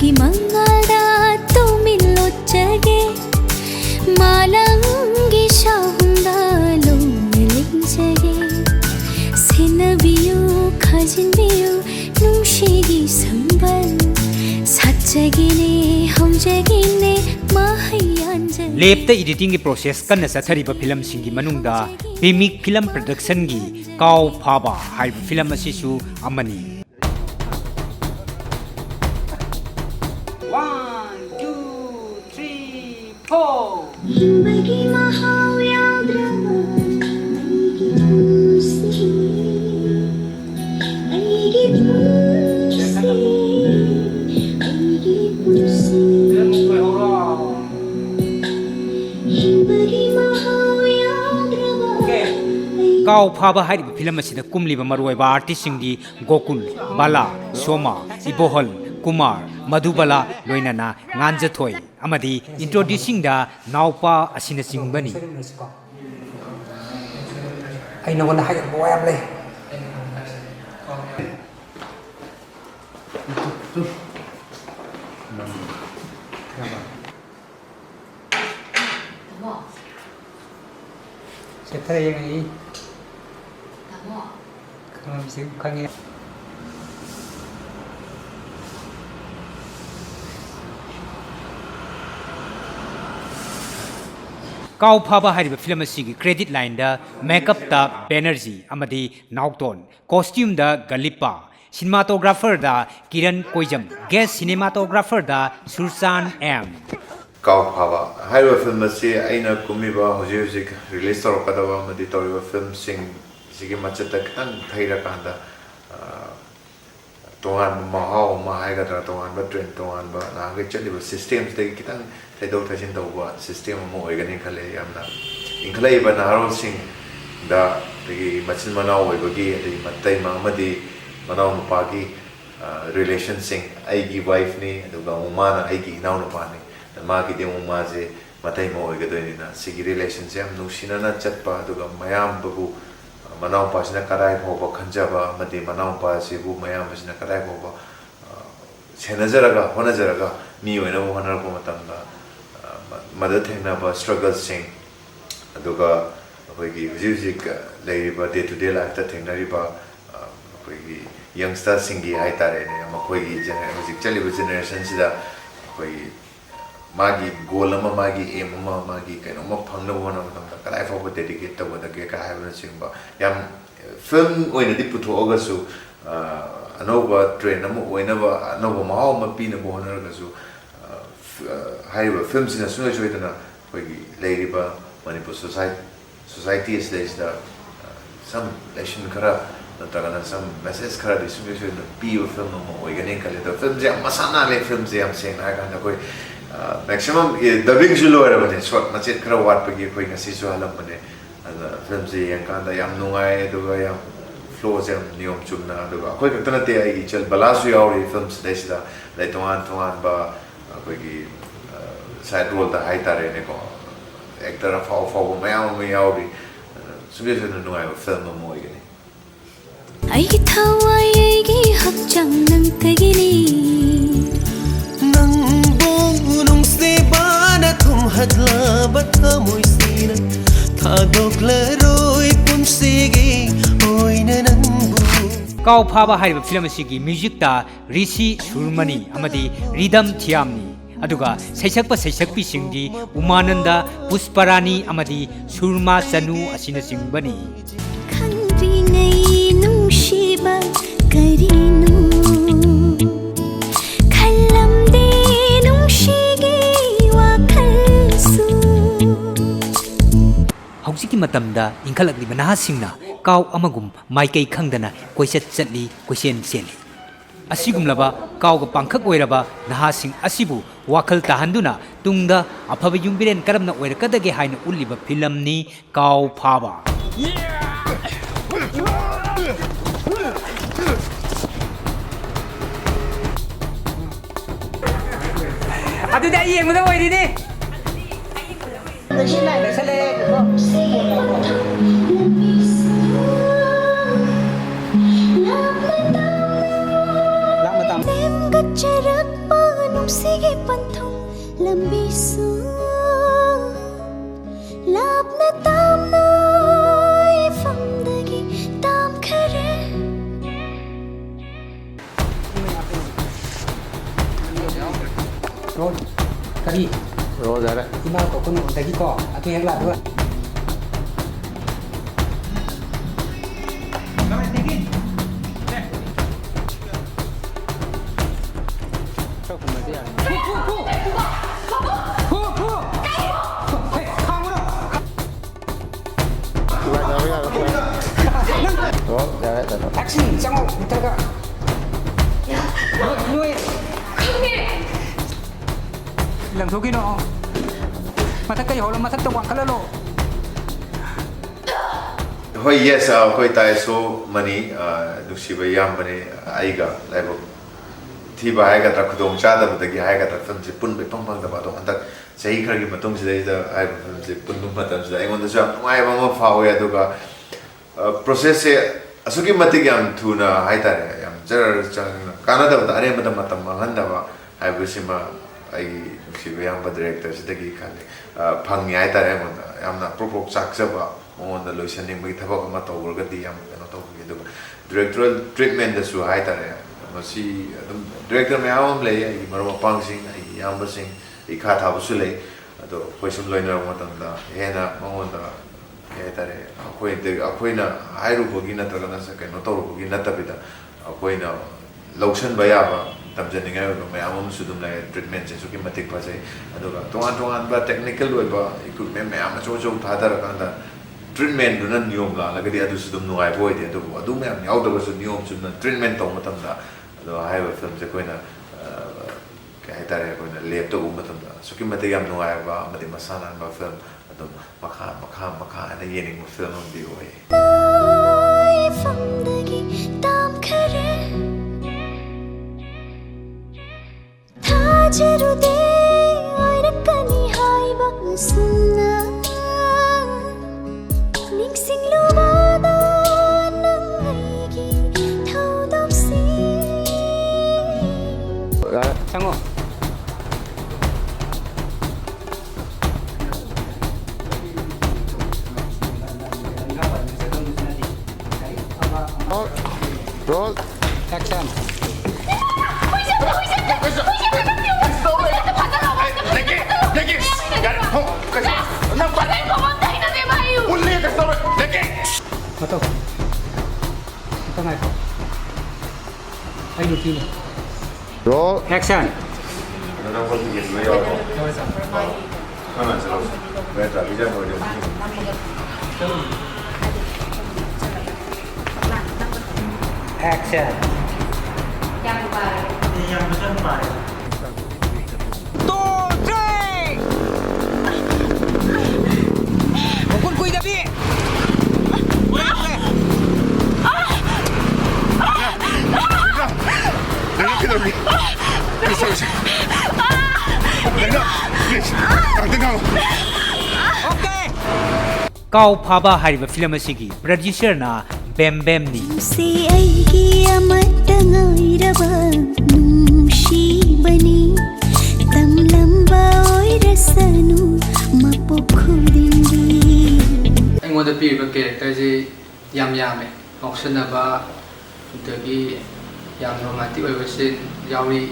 ꯅꯪꯒꯤ ꯃꯉꯥꯜꯗ ꯇꯨꯃꯤꯟꯂꯣꯠꯆꯒꯦ ꯃꯥꯂꯪꯒꯤ ꯁꯥꯍꯨꯝꯗ ꯂꯣꯡꯅ ꯂꯦꯡꯖꯒꯦ ꯁꯦꯟꯅꯕꯤꯌꯨ ꯈꯥꯖꯤꯟꯕꯤꯌꯨ ꯅꯨꯡꯁꯤꯒꯤ ꯁꯝꯕꯜ ꯁꯥꯠꯆꯒꯤꯅꯦ ꯍꯧꯖꯒꯤꯅꯦ ꯃꯍꯩ ꯌꯥꯟꯖꯒꯦ ꯂꯦꯞꯇ ꯏꯗꯤꯇꯤꯡꯒꯤ ꯄ꯭ꯔꯣꯁꯦꯁ ꯀꯟꯅ ꯆꯠꯊꯔꯤꯕ ꯐꯤꯂꯝꯁꯤꯡꯒꯤ ꯃꯅꯨꯡꯗ BIMIK ꯐꯤꯂꯝ ꯄ꯭ꯔꯣꯗꯛꯁꯟꯒꯤ KAO-PHAABA ꯍꯥꯏꯕ ꯐꯤꯂꯝ ꯑꯁꯤꯁꯨ ꯑꯃꯅꯤ꯫ 1, 2, 3, 4 ꯍꯤꯡꯕꯒꯤ ꯃꯍꯥꯎ ꯌꯥꯎꯗ꯭ꯔꯕ ꯑꯩꯒꯤ ꯄꯨꯟꯁꯤ ꯑꯩꯒꯤ ꯄꯨꯟꯁꯤ ꯑꯩꯒꯤ ꯄꯨꯟꯁꯤ ꯍꯤꯡꯕꯒꯤ ꯃꯍꯥꯎ ꯌꯥꯎꯗ꯭ꯔꯕ KAO-PHAABA ꯍꯥꯏꯔꯤꯕ ꯐꯤꯂꯝ ꯑꯁꯤꯗ ꯀꯨꯝꯂꯤꯕ ꯃꯔꯨꯑꯣꯏꯕ ꯑꯥꯔꯇꯤꯁꯁꯤꯡꯗꯤ ꯒꯣꯀꯨꯜ, ꯕꯥꯂꯥ, ꯁꯣꯃꯥ, ꯏꯕꯣꯍꯜ, ꯀꯨꯃꯥꯔ, ꯃꯙꯨꯕꯥꯂꯥ ꯂꯣꯏꯅꯅ ꯉꯥꯟꯖꯊꯣꯏ ꯑꯃꯗꯤ ꯏꯟꯇ꯭ꯔꯣꯗ꯭ꯌꯨꯁꯤꯡꯗ ꯅꯥꯎꯄꯥ ꯑꯁꯤꯅꯆꯤꯡꯕꯅꯤ꯫ ꯑꯩ ꯅꯉꯣꯟꯗ ꯍꯥꯏꯒꯗꯕ ꯋꯥ ꯌꯥꯝ ꯂꯩ꯫ ꯁꯦꯊꯔ ꯌꯦꯡꯉꯛꯏ ꯈꯪꯉꯝꯁꯤ ꯈꯪꯉꯦ꯫ KAO-PHAABA ꯍꯥꯏꯔꯤꯕ ꯐꯤꯂꯝ ꯑꯁꯤꯒꯤ ꯀ꯭ꯔꯦꯗꯤꯠ ꯂꯥꯏꯟꯗ ꯃꯦꯀꯞꯇ ꯕꯦꯅꯔꯖꯤ ꯑꯃꯗꯤ ꯅꯥꯎꯇꯣꯟ, ꯀꯣꯁꯇ꯭ꯌꯨꯝꯗ ꯒꯂꯤꯞꯄꯥ, ꯁꯤꯅꯦꯃꯥꯇꯣꯒ꯭ꯔꯥꯐꯔꯗ ꯀꯤꯔꯟ ꯀꯣꯏꯖꯝ, ꯒꯦꯁ ꯁꯤꯅꯦꯃꯥꯇꯣꯒ꯭ꯔꯥꯐꯔꯗ ꯁꯨꯔꯆꯥꯟ M. KAO-PHAABA ꯍꯥꯏꯔꯤꯕ ꯐꯤꯂꯝ ꯑꯁꯤ ꯑꯩꯅ ꯀꯨꯝꯃꯤꯕ ꯍꯧꯖꯤꯛ ꯔꯤꯂꯤꯁ ꯇꯧꯔꯛꯀꯗꯕ ꯑꯃꯗꯤ ꯇꯧꯔꯤꯕ ꯐꯤꯂꯝꯁꯤꯡ ꯁꯤꯒꯤ ꯃꯆꯠꯇ ꯈꯤꯇꯪ ꯊꯩꯔꯀꯥꯟꯗ ꯇꯣꯉꯥꯟꯕ ꯃꯍꯥꯎ ꯑꯃ ꯍꯥꯏꯒꯗ꯭ꯔꯥ ꯇꯣꯉꯥꯟꯕ ꯇ꯭ꯔꯦꯟ ꯇꯣꯉꯥꯟꯕ ꯅꯍꯥꯟꯒꯩ ꯆꯠꯂꯤꯕ ꯁꯤꯁꯇꯦꯝꯁꯤꯗꯒꯤ ꯈꯤꯇꯪ ꯊꯩꯗꯣꯛ ꯊꯩꯖꯤꯟ ꯇꯧꯕ ꯁꯤꯁꯇꯦꯝ ꯑꯃ ꯑꯣꯏꯒꯅꯤ ꯈꯜꯂꯦ꯫ ꯌꯥꯝꯅ ꯏꯟꯈꯠꯂꯛꯏꯕ ꯅꯍꯥꯔꯣꯜꯁꯤꯡꯗ ꯑꯩꯈꯣꯏꯒꯤ ꯃꯆꯤꯟ ꯃꯅꯥꯎ ꯑꯣꯏꯕꯒꯤ ꯑꯗꯒꯤ ꯃꯇꯩꯃ ꯑꯃꯗꯤ ꯃꯅꯥꯎ ꯅꯨꯄꯥꯒꯤ ꯔꯤꯂꯦꯁꯟꯁꯤꯡ ꯑꯩꯒꯤ ꯋꯥꯏꯐꯅꯤ ꯑꯗꯨꯒ ꯑꯃꯨꯛ ꯃꯥꯅ ꯑꯩꯒꯤ ꯏꯅꯥꯎ ꯅꯨꯄꯥꯅꯤ ꯃꯥꯒꯤꯗꯤ ꯑꯃꯨꯛ ꯃꯥꯁꯦ ꯃꯇꯩꯃ ꯑꯣꯏꯒꯗꯣꯏꯅꯤꯅ ꯁꯤꯒꯤ ꯔꯤꯂꯦꯁꯟꯁꯦ ꯌꯥꯝ ꯅꯨꯡꯁꯤꯅꯅ ꯆꯠꯄ ꯑꯗꯨꯒ ꯃꯌꯥꯝꯕꯕꯨ ꯃꯅꯥꯎꯄꯥꯁꯤꯅ ꯀꯗꯥꯏ ꯐꯥꯎꯕ ꯈꯟꯖꯕ ꯑꯃꯗꯤ ꯃꯅꯥꯎꯄꯥꯁꯤꯕꯨ ꯃꯌꯥꯝꯕꯁꯤꯅ ꯀꯗꯥꯏ ꯐꯥꯎꯕ ꯁꯦꯟꯅꯖꯔꯒ ꯍꯣꯠꯅꯖꯔꯒ ꯃꯤ ꯑꯣꯏꯅꯕ ꯍꯣꯠꯅꯔꯛꯄ ꯃꯇꯝꯗ ꯃꯗ ꯊꯦꯡꯅꯕ ꯁ꯭ꯇ꯭ꯔꯒꯜꯁꯤꯡ ꯑꯗꯨꯒ ꯑꯩꯈꯣꯏꯒꯤ ꯍꯧꯖꯤꯛ ꯂꯩꯔꯤꯕ ꯗꯦ ꯇꯨ ꯗꯦ ꯂꯥꯏꯐꯇ ꯊꯦꯡꯅꯔꯤꯕ ꯑꯩꯈꯣꯏꯒꯤ ꯌꯪꯁꯇꯔꯁꯤꯡꯒꯤ ꯍꯥꯏꯇꯥꯔꯦꯅꯦ ꯃꯈꯣꯏꯒꯤ ꯍꯧꯖꯤꯛ ꯆꯠꯂꯤꯕ ꯖꯦꯅꯦꯔꯦꯁꯟꯁꯤꯗ ꯑꯩꯈꯣꯏꯒꯤ मागी गोल अमा मागी एम अमा मागी कइनोमा फंगना होना मतमदा कदाइ फाउबा डेडिकेट तबदगे का हाइबना सिंबा याम फिल्म ओइनदि पुथोगसु अनौबा ट्रेन अमा ओइनबा अनौबा माउ अमा पिना बोहनरगसु हाइबा फिल्म सिना सुनै सोइदना कोइगी लेरिबा मणिपुर सोसाइटी इस some lesson खरा नत्रगना some message खरा दिसुमै सोइदना पियो फिल्म अमा ओइगने कले द फिल्म जे मसाना ले फिल्म जे हम सेना गाना कोइ maximum dubbing ju loira bane short machet khara wat pagi koi ngasi ju halam bane film je yang kanda yam nungai aduga yam flow je niyom chumna aduga koi kaktana te ai chal balasu yauri films desida lai toan ba koi gi side role da hai tare ne ko actor fa mayam yauri sumye je nungai film mo igani ai thawai gi hakchang nang tagini KAO-PHAABA हाइबा film असिगी music ता ऋषि सुरमणि अमदी rhythm थियामनी अदुगा सैसक्पा सैसक्पी सिंगी उमानंदा पुष्परानी अमदी सुरमा चनु असिना सिंगबनी खंद्रिङै नुशिबा करिनु खल्लमदे नुशिगे वाखलसु हौजिकी मतमदा इंखलकलिबा नहासिंगना काउ अमगुम माइकई खंगदना कोइसत चटली कोइसेन सेली असिगुमलबा काउगा पांखक ओइरबा नहासिंग असिबु वाखल ताहंदुना तुंगदा अफबा युंबिरेन करमना ओइरकदगे हाइना उल्लिबा फिल्मनी KAO-PHAABA अदुदा येंगबदा ओइरिने चरक पानो Kami Rồi ra đấy. Imphal của con nộn tagi ko atau yang lah dua. Rồi ra đấy. Action, jangan terka. Nuôi. Làm số kia nó. Mà thắc cái hồ là mà thắc tàu quảng cái lô. Hoi yes hoi tai so mani duksi bayam bani aiga laibo thi ba aiga tra khudong cha da badagi aiga tra film se pun be pang pang da ba to antak sei khar gi matung se da ai film se pun dum matam se ai ngon da sa ngai ba ma fa ho ya do ga process se asuki matik yam thuna hai ta yam jar chang kana da ba are matam matam ma han da ba ai bu sima ai duksi bayam ba director se dagi khale phang nyai ta re mon yam na propok chak sa ba on the lotioning with Tabak Matogadi, directorial treatment the Suhaita. See, director may own lay, Marma Pangsing, Yambasing, a cat habusule, the question liner Matanda, Hena, Monda, Hetare, Aquina, Iru Bogina Traganasa, Notor Bogina Tapita, Aquina, Lotion Bayaba, Tamjaning, my own Sudum treatments, and Sukimatic Pase, and Tuan, but technical weba, it could be amateur Tata. Treatment do not nyom la lagi dia tu sudah nuai boy dia tu adu me am nyau tu sudah nyom sudah treatment tong matam da ado hai wa film se koi na kai tare koi na lep tu matam da so ki mate yam nuai ba mate masana ba film ado makha ana yening film on di hoye tam khare tha jaru de aur kani hai ba sunna Sing lo ba da nang ai gi thau dok si Ra đấy. Jangan. Rồi. Action. Betul. Kita naik. Ayo kini. Rồi. Action. Action. Hukum kuih tapi. KAO-PHAABA hariba film asigi producer na BEMBEM ni se ai gi amata ngairaba nushi bani tam lamba oi rasanu mapokhudindi ꯑꯩꯉꯣꯟꯗ ꯄꯤꯔꯤꯕ ꯀꯦꯔꯦꯛꯇꯔꯁꯤ ꯌꯥꯝ ꯌꯥꯝꯃꯦ ꯉꯥꯎꯁꯟꯅꯕ ꯑꯗꯒꯤ ꯌꯥꯝ romantic ꯑꯣꯏꯕ ꯁꯤꯟ ꯌꯥꯎꯔꯤ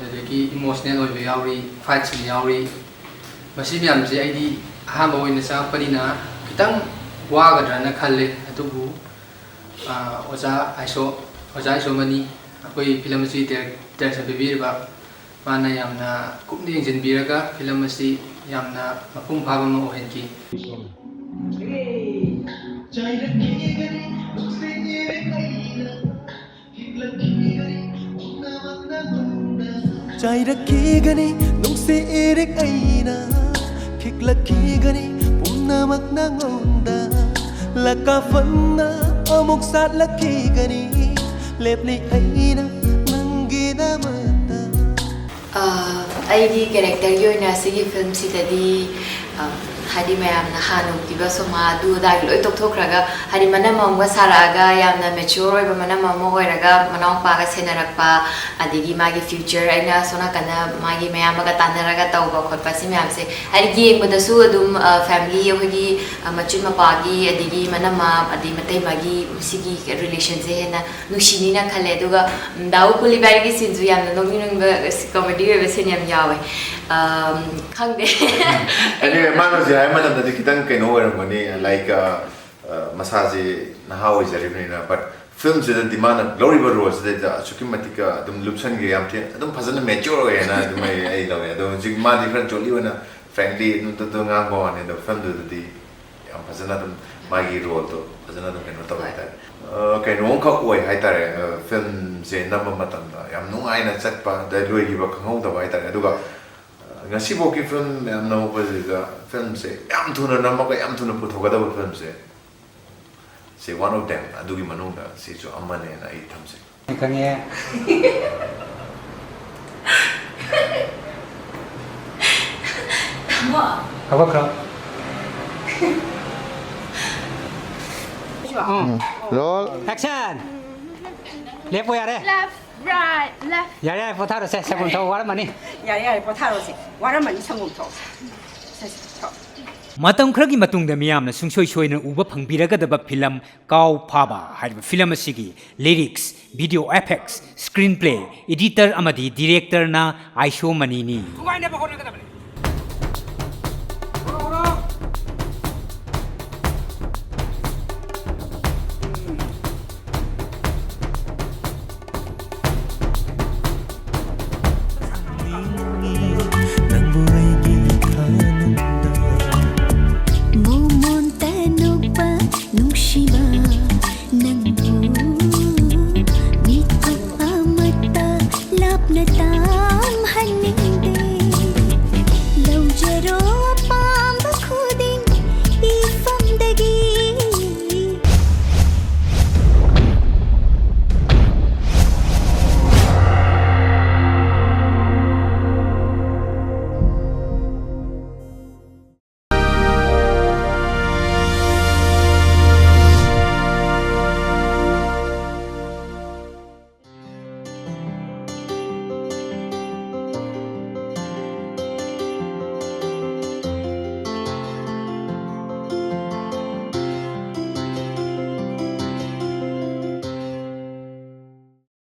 ꯑꯗꯒꯤ ꯏꯃꯣꯁꯅꯦꯜ ꯑꯣꯏꯕ ꯌꯥꯎꯔꯤ ꯐꯥꯏꯠꯁꯤꯡ ꯌꯥꯎꯔꯤ ꯃꯁꯤ ꯃꯌꯥꯝꯁꯦ ꯑꯩꯗꯤ ꯑꯍꯥꯟꯕ ꯑꯣꯏꯅ ꯆꯪꯉꯛꯄꯅꯤꯅ ꯈꯤꯇꯪ ꯋꯥꯒꯗ꯭ꯔꯅ ꯈꯜꯂꯦ ꯑꯗꯨꯕꯨ ꯑꯣꯖꯥ ISHOMANI ꯑꯩꯈꯣꯏ ꯐꯤꯂꯝ ꯑꯁꯤ ꯗꯥꯏꯔꯦꯛꯁꯟ ꯄꯤꯕꯤꯔꯤꯕ ꯃꯥꯅ ꯌꯥꯝꯅ ꯀꯨꯞꯅ ꯌꯦꯡꯁꯤꯟꯕꯤꯔꯒ ꯐꯤꯂꯝ ꯑꯁꯤ ꯌꯥꯝꯅ ꯃꯄꯨꯡ ꯐꯥꯕ ꯑꯃ ꯑꯣꯏꯍꯟꯈꯤ Chairakigani nungsi irik aina Kiklakigani pumnamak nangonda Lakafanna amuksat lakigani Lepli aina nangina mata ꯑꯩꯒꯤ ꯀꯦꯔꯦꯛꯇꯔꯒꯤ ꯑꯣꯏꯅ ꯁꯤꯒꯤ ꯐꯤꯂꯝꯁꯤꯗꯗꯤ ꯍꯥꯏꯗꯤ ꯃꯌꯥꯝꯅ ꯍꯥꯟꯅ ꯎꯈꯤꯕ ꯁꯣꯃꯥ ꯑꯗꯨ ꯑꯗꯥꯒꯤ ꯂꯣꯏ ꯇꯣꯛꯊꯣꯛꯈ꯭ꯔꯒ ꯍꯥꯏꯗꯤ ꯃꯅꯝ ꯑꯃꯒ ꯁꯥꯔꯛꯑꯒ ꯌꯥꯝꯅ ꯃꯦꯆ꯭ꯌꯣꯔ ꯑꯣꯏꯕ ꯃꯅꯝ ꯑꯃ ꯑꯣꯏꯔꯒ ꯃꯅꯥꯎꯄꯥꯒ ꯁꯦꯟꯅꯔꯛꯄ ꯑꯗꯒꯤ ꯃꯥꯒꯤ ꯐ꯭ꯌꯨꯆꯔ ꯑꯩꯅ ꯁꯣꯝ ꯅꯥꯀꯟꯗ ꯃꯥꯒꯤ ꯃꯌꯥꯝꯕꯒ ꯇꯥꯟꯅꯔꯒ ꯇꯧꯕ ꯈꯣꯠꯄ ꯁꯤ ꯃꯌꯥꯝꯁꯦ ꯍꯥꯏꯗꯤ ꯌꯦꯡꯕꯗꯁꯨ ꯑꯗꯨꯝ ꯐꯦꯃꯤꯂꯤ ꯑꯩꯈꯣꯏꯒꯤ ꯃꯆꯨꯠ ꯃꯄꯥꯒꯤ ꯑꯗꯒꯤ ꯃꯅꯝꯃ ꯑꯗꯒꯤ ꯃꯇꯩꯃꯒꯤ ꯁꯤꯒꯤ ꯔꯤꯂꯦꯁꯟꯁꯦ ꯍꯦꯟꯅ ꯅꯨꯡꯁꯤꯅꯤꯅ ꯈꯜꯂꯦ ꯑꯗꯨꯒ ꯗꯥꯎ ꯀꯨꯂꯤꯕꯥꯏꯒꯤ ꯁꯤꯟꯁꯨ ꯌꯥꯝꯅ ꯅꯣꯛꯅꯤꯡꯕ ꯀꯣꯃꯦꯗꯤ ꯑꯣꯏꯕ ꯁꯤꯟ ꯌꯥꯝ ꯌꯥꯎꯋꯦ ꯈꯪꯗꯦ anyway ꯃꯥꯅ ꯍꯥꯏ ꯃꯇꯝꯗꯗꯤ ꯈꯤꯇꯪ ꯀꯩꯅꯣ ꯑꯣꯏꯔꯝꯒꯅꯤ like ꯃꯁꯥꯁꯦ ꯅꯍꯥ ꯑꯣꯏꯖꯔꯤꯕꯅꯤꯅ but ꯐꯤꯜꯝꯁꯤꯗꯗꯤ ꯃꯥꯅ ꯂꯧꯔꯤꯕ ꯔꯣꯜꯁꯤꯗ ꯑꯁꯨꯛꯀꯤ ꯃꯇꯤꯛ ꯑꯗꯨꯝ ꯂꯨꯞꯁꯟꯒꯦ ꯌꯥꯝ ꯊꯤꯅ ꯑꯗꯨꯝ ꯐꯖꯅ ꯃꯦꯆ꯭ꯌꯣꯔ ꯑꯣꯏꯌꯦꯅ ꯑꯗꯨꯝ ꯑꯩ ꯂꯧꯋꯦ ꯑꯗꯣ ꯍꯧꯖꯤꯛ ꯃꯥꯗꯤ ꯈꯔ ꯖꯣꯂꯤ ꯑꯣꯏꯅ frankly ꯑꯗꯨꯝ ꯉꯥꯡꯕ ꯋꯥꯅꯤ ꯑꯗꯣ ꯐꯤꯜꯝꯗꯨꯗꯗꯤ ꯌꯥꯝ ꯐꯖꯅ ꯑꯗꯨꯝ ꯃꯥꯒꯤ ꯔꯣꯜꯗꯣ ꯐꯖꯅ ꯑꯗꯨꯝ ꯀꯩꯅꯣ ꯇꯧꯋꯦ ꯍꯥꯏꯇꯥꯔꯦ ꯀꯩꯅꯣꯝꯈꯛ ꯑꯣꯏ ꯍꯥꯏꯇꯥꯔꯦ ꯐꯤꯜꯝꯁꯦ ꯅꯝꯕ ꯃꯇꯝꯗ ꯌꯥꯝ ꯅꯨꯡꯉꯥꯏꯅ ꯆꯠꯄ ꯑꯗꯩ ꯂꯣꯏꯈꯤꯕ ꯈꯪꯍꯧꯗꯕ ꯍꯥꯏꯇꯥꯔꯦ ꯑꯗꯨꯒ ꯉꯁꯤꯐꯥꯎꯒꯤ ꯐꯤल्म ꯌꯥꯝ ꯅꯝꯃꯛꯄꯁꯤꯗ ꯐꯤल्मꯁꯦ ꯌꯥꯝ ꯊꯨꯅ ꯅꯝꯃꯒ ꯌꯥꯝ ꯊꯨꯅ ꯄꯨꯊꯣꯛꯀꯗꯕ ꯐꯤल्मꯁꯦ ꯁꯤ one of them ꯑꯗꯨꯒꯤ ꯃꯅꯨꯡꯗ ꯁꯤꯁꯨ ꯑꯃꯅꯦꯅ ꯑꯩ ꯊꯝꯖꯩ ꯈꯪꯉꯦ ꯍꯧꯒꯠꯈ꯭ꯔꯣ roll action ꯂꯦꯞꯄꯣ ꯌꯥꯔꯦ Left, right, left. ꯌꯥꯔꯦ ꯌꯥꯔꯦ ꯄꯣꯊꯥꯔꯁꯦ ꯁꯒꯨꯟ ꯊꯧ ꯋꯥꯔꯝꯃꯅꯤ ꯌꯥꯔꯦ ꯌꯥꯔꯦ ꯄꯣꯊꯥꯔꯣꯁꯦ ꯋꯥꯔꯝꯃꯅꯤ ꯁꯪꯒꯣꯝ ꯊꯣꯛ ꯃꯇꯝ ꯈꯔꯒꯤ ꯃꯇꯨꯡꯗ ꯃꯤꯌꯥꯝꯅ ꯁꯨꯡꯁꯣꯏ ꯁꯣꯏꯗꯅ ꯎꯕ ꯐꯪꯕꯤꯔꯒꯗꯕ ꯐꯤꯂꯝ ꯀꯥꯎ ꯐꯥꯕ ꯍꯥꯏꯔꯤꯕ ꯐꯤꯂꯝ ꯑꯁꯤꯒꯤ lyrics video effects screenplay editor ꯑꯃꯗꯤ ꯗꯤꯔꯦꯛꯇꯔꯅ ISHOMANIꯅꯤ ꯊꯨꯒꯥꯏꯅꯕ ꯍꯣꯠꯅꯒꯗꯕꯅꯤ